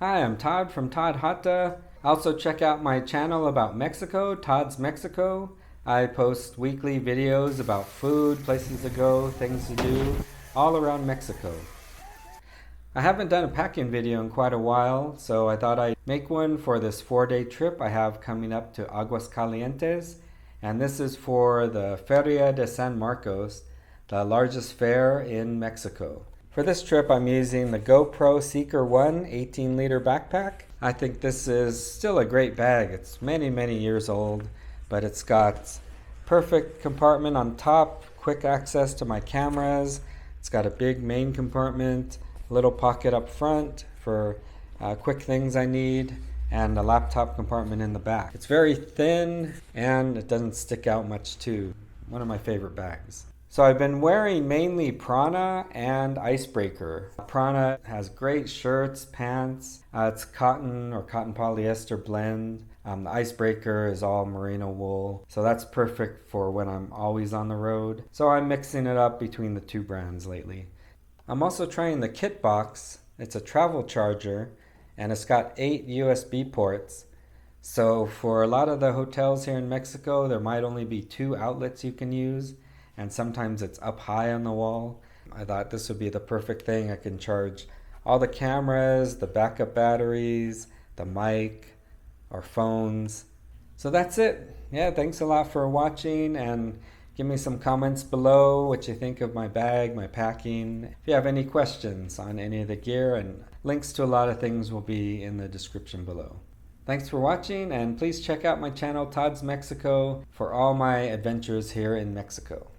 Hi, I'm Todd from Todd Hatta. Also check out my channel about Mexico, ToddsMexico. I post weekly videos about food, places to go, things to do, all around Mexico. I haven't done a packing video in quite a while, so I thought I'd make one for this 4-day trip I have coming up to Aguascalientes. And this is for the Feria de San Marcos, the largest fair in Mexico. For this trip, I'm using the GoPro Seeker 18-liter backpack. I think this is still a great bag. It's many years old, but it's got perfect compartment on top, quick access to my cameras. It's got a big main compartment, a little pocket up front for quick things I need, and a laptop compartment in the back. It's very thin and it doesn't stick out much too. One of my favorite bags. So I've been wearing mainly Prana and Icebreaker. Prana has great shirts, pants. It's cotton or cotton polyester blend. The Icebreaker is all merino wool. So that's perfect for when I'm always on the road. So I'm mixing it up between the two brands lately. I'm also trying the Kit Box. It's a travel charger and it's got 8 USB ports. So for a lot of the hotels here in Mexico, there might only be 2 outlets you can use. And sometimes it's up high on the wall. I thought this would be the perfect thing. I can charge all the cameras, the backup batteries, the mic, our phones. So that's it. Yeah, thanks a lot for watching, and give me some comments below what you think of my bag, my packing. If you have any questions on any of the gear, and links to a lot of things will be in the description below. Thanks for watching, and please check out my channel ToddsMexico for all my adventures here in Mexico.